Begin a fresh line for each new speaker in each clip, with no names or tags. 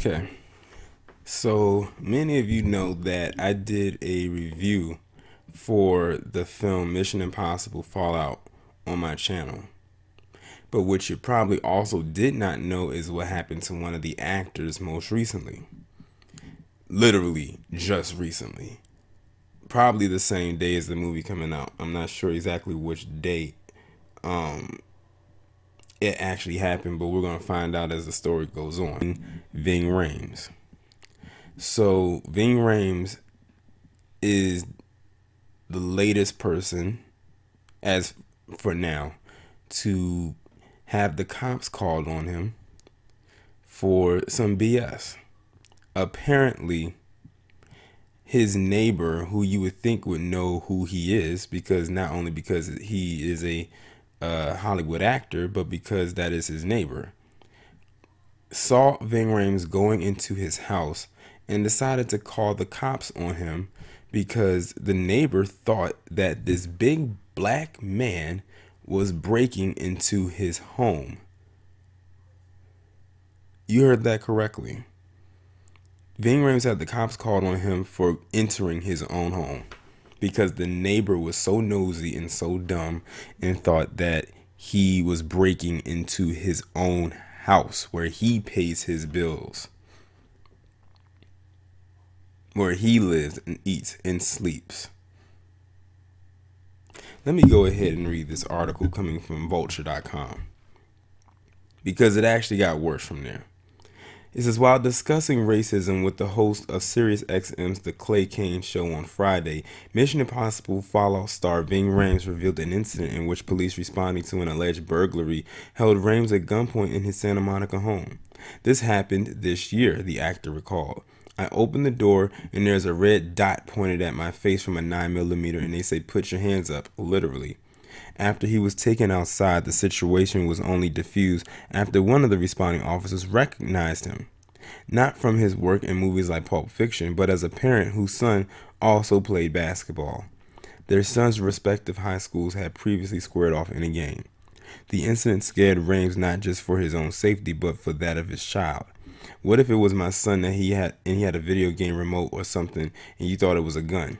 Okay, so many of you know that I did a review for the film Mission Impossible Fallout on my channel. But what you probably also did not know is what happened to one of the actors most recently. Literally, just recently. Probably the same day as the movie coming out. I'm not sure exactly which date it actually happened, but we're going to find out as the story goes on. Ving Rhames. So Ving Rhames is the latest person, as for now, to have the cops called on him for some BS. Apparently, his neighbor, who you would think would know who he is, because not only because he is a Hollywood actor, but because that is his neighbor, saw Ving Rhames going into his house and decided to call the cops on him because the neighbor thought that this big black man was breaking into his home. You heard that correctly. Ving Rhames had the cops called on him for entering his own home because the neighbor was so nosy and so dumb and thought that he was breaking into his own house where he pays his bills, where he lives and eats and sleeps. Let me go ahead and read this article coming from vulture.com because it actually got worse from there. It says, while discussing racism with the host of SiriusXM's The Clay Kane Show on Friday, Mission Impossible Fallout star Ving Rhames revealed an incident in which police responding to an alleged burglary held Rhames at gunpoint in his Santa Monica home. This happened this year, the actor recalled. I opened the door and there's a red dot pointed at my face from a 9mm and they say, put your hands up, literally. After he was taken outside, the situation was only diffused after one of the responding officers recognized him, not from his work in movies like Pulp Fiction, but as a parent whose son also played basketball. Their sons' respective high schools had previously squared off in a game. The incident scared Rhames not just for his own safety, but for that of his child. What if it was my son that he had a video game remote or something and you thought it was a gun?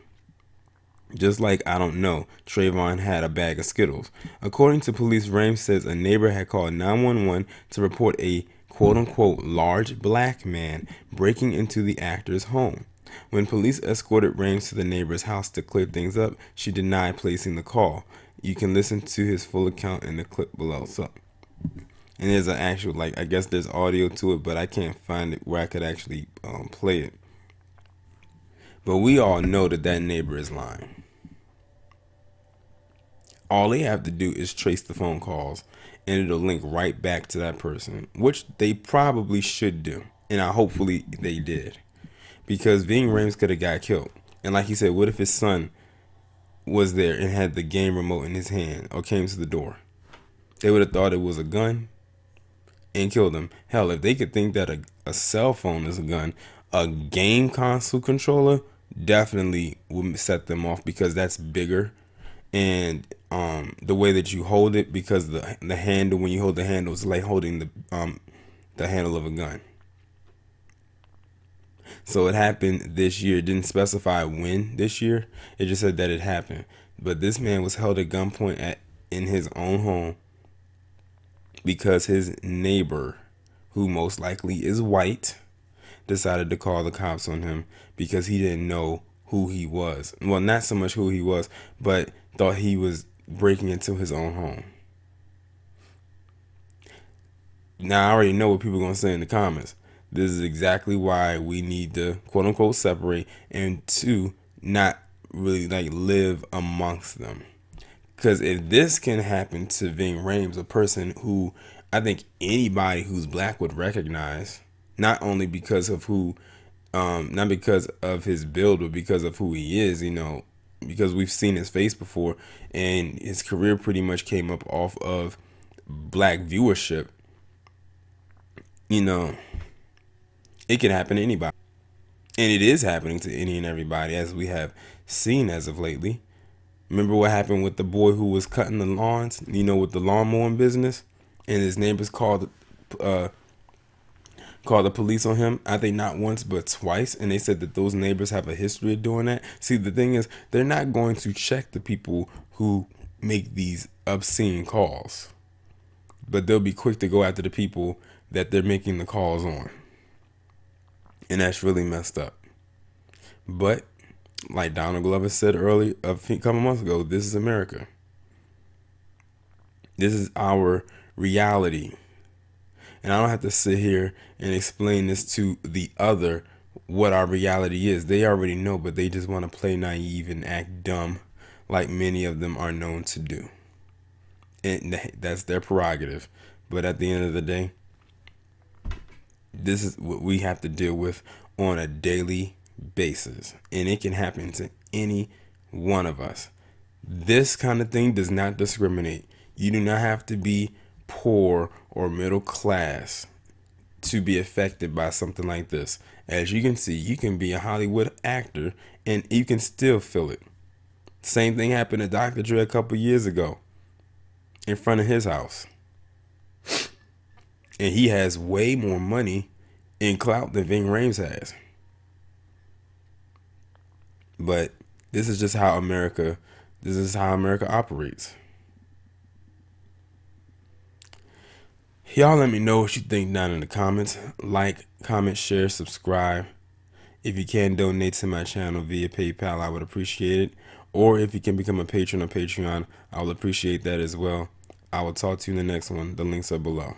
Just like, I don't know, Trayvon had a bag of Skittles. According to police, Rhames says a neighbor had called 911 to report a quote-unquote large black man breaking into the actor's home. When police escorted Rhames to the neighbor's house to clear things up, she denied placing the call. You can listen to his full account in the clip below. So, and there's an actual, like, I guess there's audio to it, but I can't find it where I could actually play it. But we all know that that neighbor is lying. All they have to do is trace the phone calls and it'll link right back to that person, which they probably should do. And hopefully they did, because Ving Rhames could have got killed. And like he said, what if his son was there and had the game remote in his hand or came to the door? They would have thought it was a gun and killed him. Hell, if they could think that a cell phone is a gun, a game console controller definitely would set them off, because that's bigger. And the way that you hold it, because the handle, when you hold the handle, is like holding the handle of a gun. So it happened this year. It didn't specify when this year. It just said that it happened. But this man was held at gunpoint in his own home because his neighbor, who most likely is white, decided to call the cops on him because he didn't know who he was. Well, not so much who he was, but thought he was breaking into his own home. Now, I already know what people are going to say in the comments. This is exactly why we need to quote unquote separate, and to not really like live amongst them. Because if this can happen to Ving Rhames, a person who I think anybody who's black would recognize, not only because of not because of his build, but because of who he is, because we've seen his face before, and his career pretty much came up off of black viewership. It can happen to anybody, and it is happening to any and everybody, as we have seen as of lately. Remember what happened with the boy who was cutting the lawns, with the lawn mowing business, and his neighbors called called the police on him. I think not once but twice, and they said that those neighbors have a history of doing that. See, the thing is, they're not going to check the people who make these obscene calls, but they'll be quick to go after the people that they're making the calls on, and that's really messed up. But like Donald Glover said earlier, a couple months ago, this is America. This is our reality. And I don't have to sit here and explain this to the other what our reality is. They already know, but they just want to play naive and act dumb like many of them are known to do. And that's their prerogative. But at the end of the day, this is what we have to deal with on a daily basis. And it can happen to any one of us. This kind of thing does not discriminate. You do not have to be poor or middle class to be affected by something like this. As you can see, you can be a Hollywood actor and you can still feel it. Same thing happened to Dr. Dre a couple years ago in front of his house. And he has way more money and clout than Ving Rhames has. But this is just how America operates. Y'all let me know what you think down in the comments. Like, comment, share, subscribe. If you can donate to my channel via PayPal, I would appreciate it. Or if you can become a patron on Patreon, I will appreciate that as well. I will talk to you in the next one. The links are below.